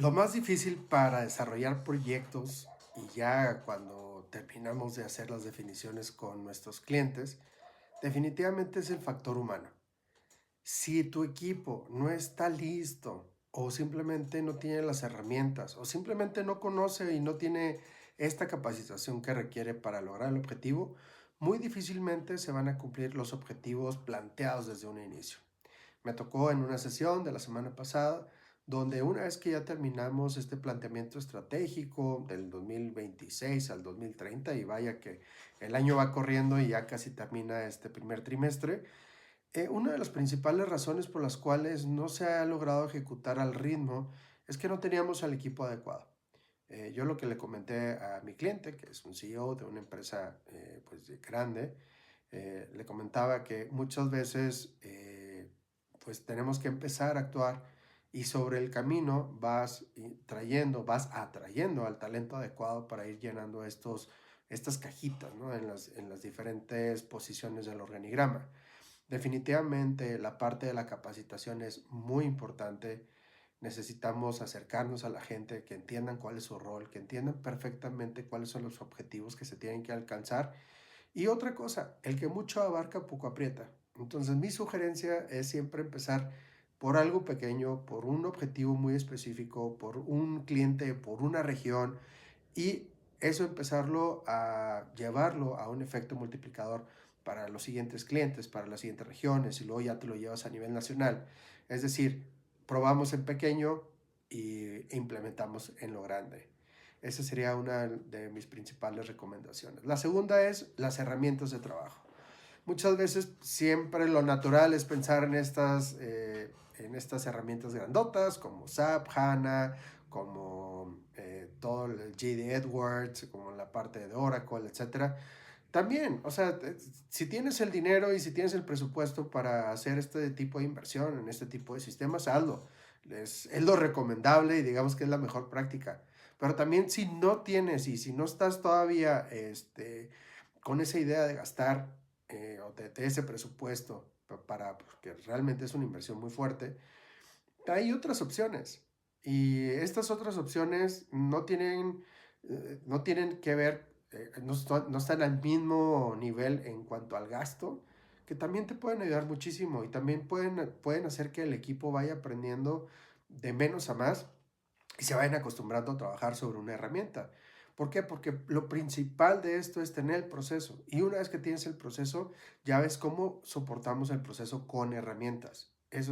Lo más difícil para desarrollar proyectos y ya cuando terminamos de hacer las definiciones con nuestros clientes, definitivamente es el factor humano. Si tu equipo no está listo o simplemente no tiene las herramientas o simplemente no conoce y no tiene esta capacitación que requiere para lograr el objetivo, muy difícilmente se van a cumplir los objetivos planteados desde un inicio. Me tocó en una sesión de la semana pasada, donde una vez que ya terminamos este planteamiento estratégico del 2026 al 2030, y vaya que el año va corriendo y ya casi termina este primer trimestre, una de las principales razones por las cuales no se ha logrado ejecutar al ritmo es que no teníamos al equipo adecuado. Yo lo que le comenté a mi cliente, que es un CEO de una empresa pues grande, le comentaba que muchas veces pues tenemos que empezar a actuar y sobre el camino vas atrayendo al talento adecuado para ir llenando estas cajitas, ¿no? En las diferentes posiciones del organigrama. Definitivamente la parte de la capacitación es muy importante. Necesitamos acercarnos a la gente, que entiendan cuál es su rol, que entiendan perfectamente cuáles son los objetivos que se tienen que alcanzar. Y otra cosa, el que mucho abarca, poco aprieta. Entonces mi sugerencia es siempre empezar por algo pequeño, por un objetivo muy específico, por un cliente, por una región, y eso empezarlo a llevarlo a un efecto multiplicador para los siguientes clientes, para las siguientes regiones, y luego ya te lo llevas a nivel nacional. Es decir, probamos en pequeño y implementamos en lo grande. Esa sería una de mis principales recomendaciones. La segunda es las herramientas de trabajo. Muchas veces siempre lo natural es pensar en estas herramientas grandotas como SAP, HANA, como todo el GD Edwards, como la parte de Oracle, etcétera. También, o sea, si tienes el dinero y si tienes el presupuesto para hacer este tipo de inversión en este tipo de sistemas, hazlo. Es lo recomendable y digamos que es la mejor práctica. Pero también si no tienes y si no estás todavía con esa idea de gastar o de ese presupuesto porque realmente es una inversión muy fuerte, hay otras opciones. Y estas otras opciones no tienen que ver, no están al mismo nivel en cuanto al gasto, que también te pueden ayudar muchísimo y también pueden hacer que el equipo vaya aprendiendo de menos a más y se vayan acostumbrando a trabajar sobre una herramienta. ¿Por qué? Porque lo principal de esto es tener el proceso. Y una vez que tienes el proceso, ya ves cómo soportamos el proceso con herramientas. Es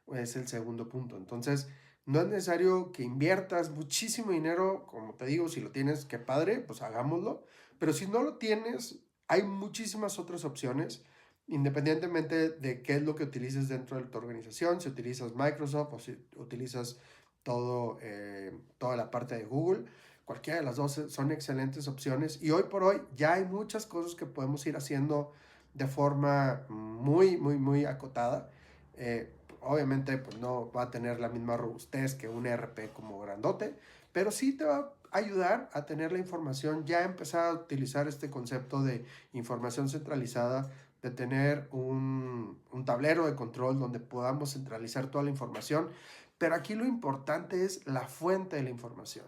el segundo punto. Entonces, no es necesario que inviertas muchísimo dinero, como te digo, si lo tienes, qué padre, pues hagámoslo. Pero si no lo tienes, hay muchísimas otras opciones, independientemente de qué es lo que utilices dentro de tu organización, si utilizas Microsoft o si utilizas toda la parte de Google. Cualquiera de las dos son excelentes opciones y hoy por hoy ya hay muchas cosas que podemos ir haciendo de forma muy, muy, muy acotada. Obviamente pues no va a tener la misma robustez que un ERP como grandote, pero sí te va a ayudar a tener la información, ya empezar a utilizar este concepto de información centralizada, de tener un tablero de control donde podamos centralizar toda la información, pero aquí lo importante es la fuente de la información.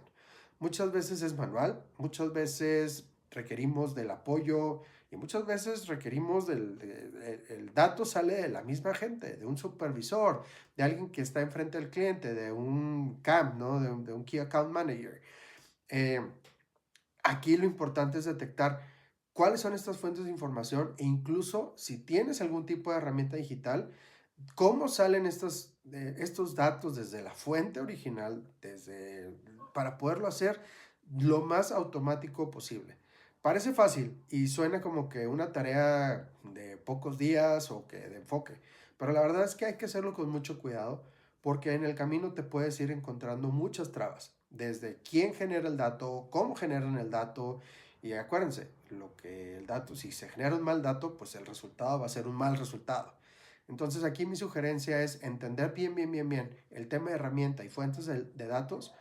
Muchas veces es manual, muchas veces requerimos del apoyo y muchas veces requerimos el dato sale de la misma gente, de un supervisor, de alguien que está enfrente del cliente, de un CAM, ¿no? De un Key Account Manager. Eh, Aquí lo importante es detectar cuáles son estas fuentes de información e incluso si tienes algún tipo de herramienta digital, cómo salen estos datos desde la fuente original, para poderlo hacer lo más automático posible. Parece fácil y suena como que una tarea de pocos días o que de enfoque, pero la verdad es que hay que hacerlo con mucho cuidado porque en el camino te puedes ir encontrando muchas trabas, desde quién genera el dato, cómo generan el dato, y acuérdense, lo que el dato, si se genera un mal dato, pues el resultado va a ser un mal resultado. Entonces aquí mi sugerencia es entender bien, bien, bien, bien el tema de herramienta y fuentes de datos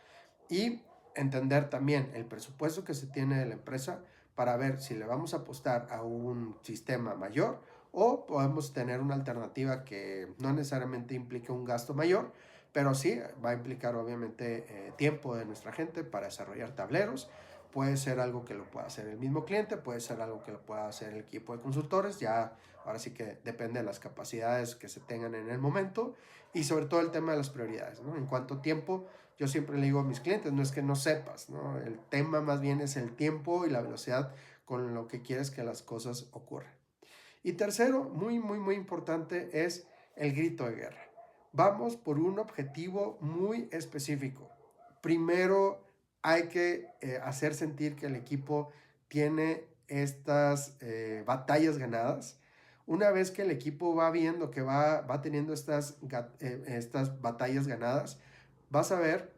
y entender también el presupuesto que se tiene de la empresa para ver si le vamos a apostar a un sistema mayor o podemos tener una alternativa que no necesariamente implique un gasto mayor, pero sí va a implicar obviamente tiempo de nuestra gente para desarrollar tableros. Puede ser algo que lo pueda hacer el mismo cliente, puede ser algo que lo pueda hacer el equipo de consultores, ya ahora sí que depende de las capacidades que se tengan en el momento y sobre todo el tema de las prioridades, ¿no? En cuanto a tiempo, yo siempre le digo a mis clientes, no es que no sepas, ¿no? El tema más bien es el tiempo y la velocidad con lo que quieres que las cosas ocurran. Y tercero, muy, muy, muy importante, es el grito de guerra. Vamos por un objetivo muy específico. Primero, hay que hacer sentir que el equipo tiene estas batallas ganadas. Una vez que el equipo va viendo que va teniendo estas batallas ganadas, vas a ver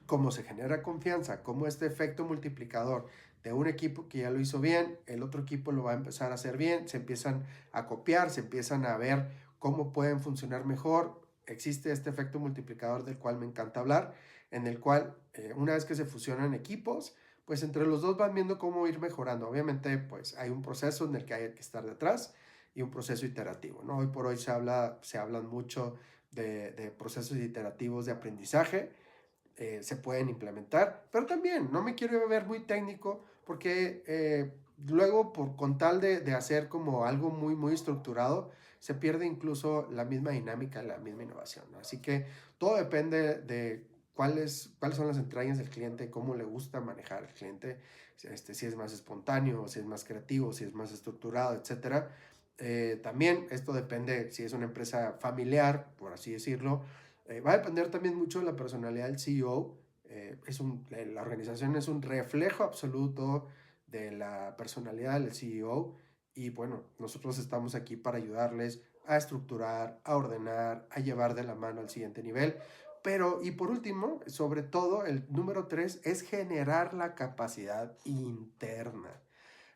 cómo se genera confianza, cómo este efecto multiplicador de un equipo que ya lo hizo bien, el otro equipo lo va a empezar a hacer bien, se empiezan a copiar, se empiezan a ver cómo pueden funcionar mejor. Existe este efecto multiplicador del cual me encanta hablar, en el cual una vez que se fusionan equipos, pues entre los dos van viendo cómo ir mejorando. Obviamente, pues hay un proceso en el que hay que estar detrás y un proceso iterativo, ¿no? Hoy por hoy se hablan mucho de procesos iterativos de aprendizaje, se pueden implementar, pero también no me quiero ver muy técnico porque luego con tal de hacer como algo muy, muy estructurado, se pierde incluso la misma dinámica, la misma innovación, ¿no? Así que todo depende de cuáles son las entrañas del cliente, cómo le gusta manejar el cliente, si es más espontáneo, si es más creativo, si es más estructurado, etcétera. También esto depende si es una empresa familiar, por así decirlo, va a depender también mucho de la personalidad del CEO. La organización es un reflejo absoluto de la personalidad del CEO y bueno, nosotros estamos aquí para ayudarles a estructurar, a ordenar, a llevar de la mano al siguiente nivel. Pero, y por último, sobre todo, el número 3 es generar la capacidad interna.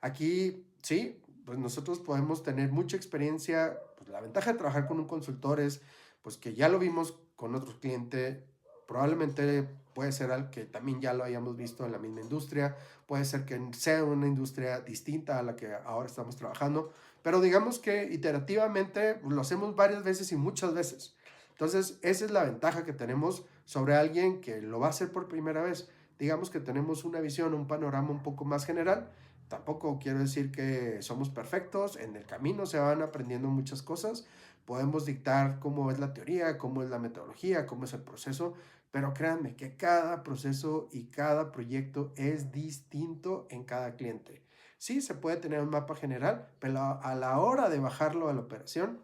Aquí, sí, pues nosotros podemos tener mucha experiencia. Pues la ventaja de trabajar con un consultor es pues que ya lo vimos con otro cliente, probablemente puede ser algo que también ya lo hayamos visto en la misma industria, puede ser que sea una industria distinta a la que ahora estamos trabajando, pero digamos que iterativamente lo hacemos varias veces y muchas veces. Entonces, esa es la ventaja que tenemos sobre alguien que lo va a hacer por primera vez. Digamos que tenemos una visión, un panorama un poco más general. Tampoco quiero decir que somos perfectos, en el camino se van aprendiendo muchas cosas, podemos dictar cómo es la teoría, cómo es la metodología, cómo es el proceso, pero créanme que cada proceso y cada proyecto es distinto en cada cliente. Sí, se puede tener un mapa general, pero a la hora de bajarlo a la operación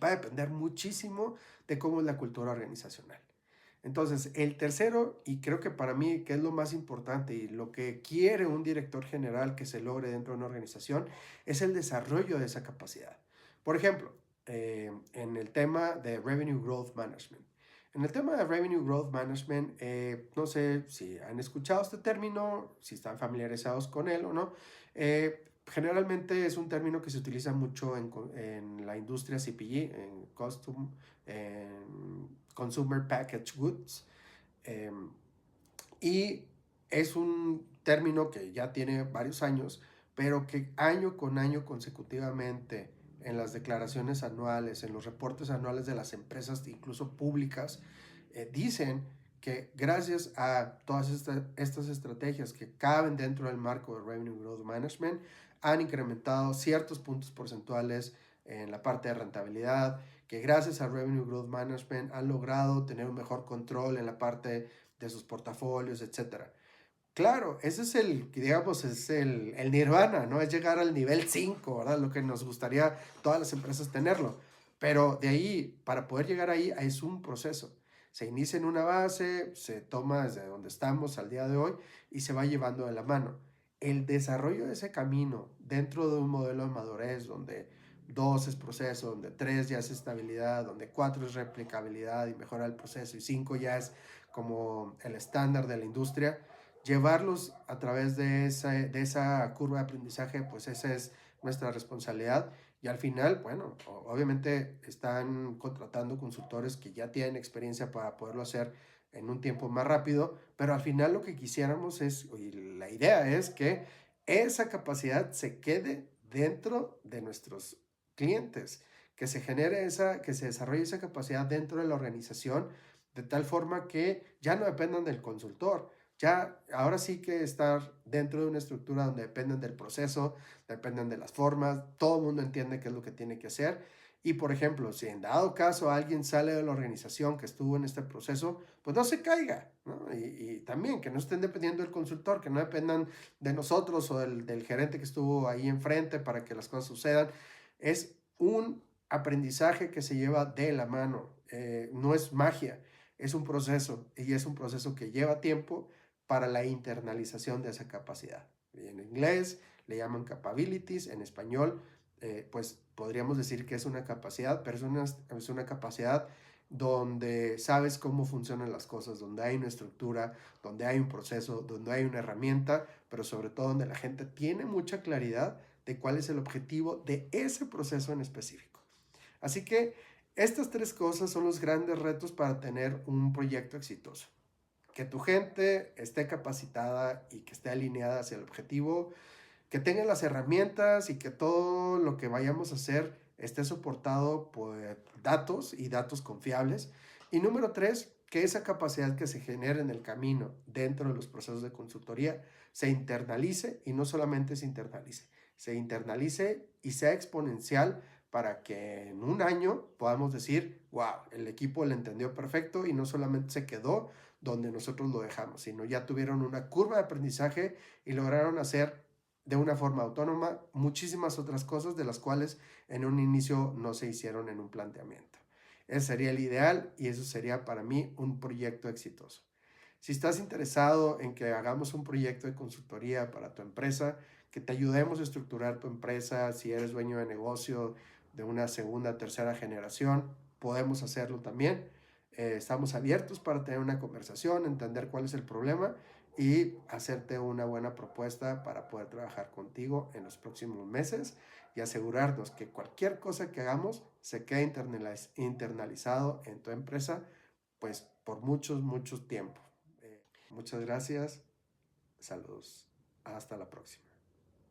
va a depender muchísimo de cómo es la cultura organizacional. Entonces, el tercero, y creo que para mí, que es lo más importante y lo que quiere un director general que se logre dentro de una organización, es el desarrollo de esa capacidad. Por ejemplo, en el tema de Revenue Growth Management. En el tema de Revenue Growth Management, no sé si han escuchado este término, si están familiarizados con él o no. Generalmente es un término que se utiliza mucho en la industria CPG, en Consumer Packaged Goods. Eh, y es un término que ya tiene varios años, pero que año con año consecutivamente en las declaraciones anuales, en los reportes anuales de las empresas, incluso públicas, dicen que gracias a todas estas estrategias que caben dentro del marco de Revenue Growth Management, han incrementado ciertos puntos porcentuales en la parte de rentabilidad, que gracias a Revenue Growth Management han logrado tener un mejor control en la parte de sus portafolios, etcétera. Claro, ese es digamos, es el nirvana, ¿no? Es llegar al nivel 5, ¿verdad? Lo que nos gustaría todas las empresas tenerlo. Pero de ahí, para poder llegar ahí, es un proceso. Se inicia en una base, se toma desde donde estamos al día de hoy y se va llevando de la mano. El desarrollo de ese camino dentro de un modelo de madurez donde 2 es proceso, donde 3 ya es estabilidad, donde 4 es replicabilidad y mejora el proceso y 5 ya es como el estándar de la industria, llevarlos a través de esa curva de aprendizaje, pues esa es nuestra responsabilidad. Y al final, bueno, obviamente están contratando consultores que ya tienen experiencia para poderlo hacer en un tiempo más rápido, pero al final lo que quisiéramos y la idea es que esa capacidad se quede dentro de nuestros clientes, que se desarrolle esa capacidad dentro de la organización de tal forma que ya no dependan del consultor. Ya, ahora sí que estar dentro de una estructura donde dependen del proceso, dependen de las formas, todo el mundo entiende qué es lo que tiene que hacer. Y por ejemplo, si en dado caso alguien sale de la organización que estuvo en este proceso, pues no se caiga, ¿no? Y también que no estén dependiendo del consultor, que no dependan de nosotros o del gerente que estuvo ahí enfrente para que las cosas sucedan. Es un aprendizaje que se lleva de la mano, no es magia, es un proceso y es un proceso que lleva tiempo para la internalización de esa capacidad. En inglés le llaman capabilities, en español pues podríamos decir que es una capacidad, pero es una capacidad donde sabes cómo funcionan las cosas, donde hay una estructura, donde hay un proceso, donde hay una herramienta, pero sobre todo donde la gente tiene mucha claridad de cuál es el objetivo de ese proceso en específico. Así que estas tres cosas son los grandes retos para tener un proyecto exitoso. Que tu gente esté capacitada y que esté alineada hacia el objetivo, que tengan las herramientas y que todo lo que vayamos a hacer esté soportado por datos y datos confiables. Y número tres, que esa capacidad que se genere en el camino dentro de los procesos de consultoría se internalice y no solamente se internalice y sea exponencial para que en un año podamos decir, wow, el equipo le entendió perfecto y no solamente se quedó donde nosotros lo dejamos, sino ya tuvieron una curva de aprendizaje y lograron hacer de una forma autónoma muchísimas otras cosas de las cuales en un inicio no se hicieron en un planteamiento. Ese sería el ideal y eso sería para mí un proyecto exitoso. Si estás interesado en que hagamos un proyecto de consultoría para tu empresa, que te ayudemos a estructurar tu empresa, si eres dueño de negocio de una segunda, tercera generación, podemos hacerlo también. Estamos abiertos para tener una conversación, entender cuál es el problema y hacerte una buena propuesta para poder trabajar contigo en los próximos meses y asegurarnos que cualquier cosa que hagamos se quede internalizado en tu empresa, pues por mucho tiempo. Muchas gracias, saludos, hasta la próxima.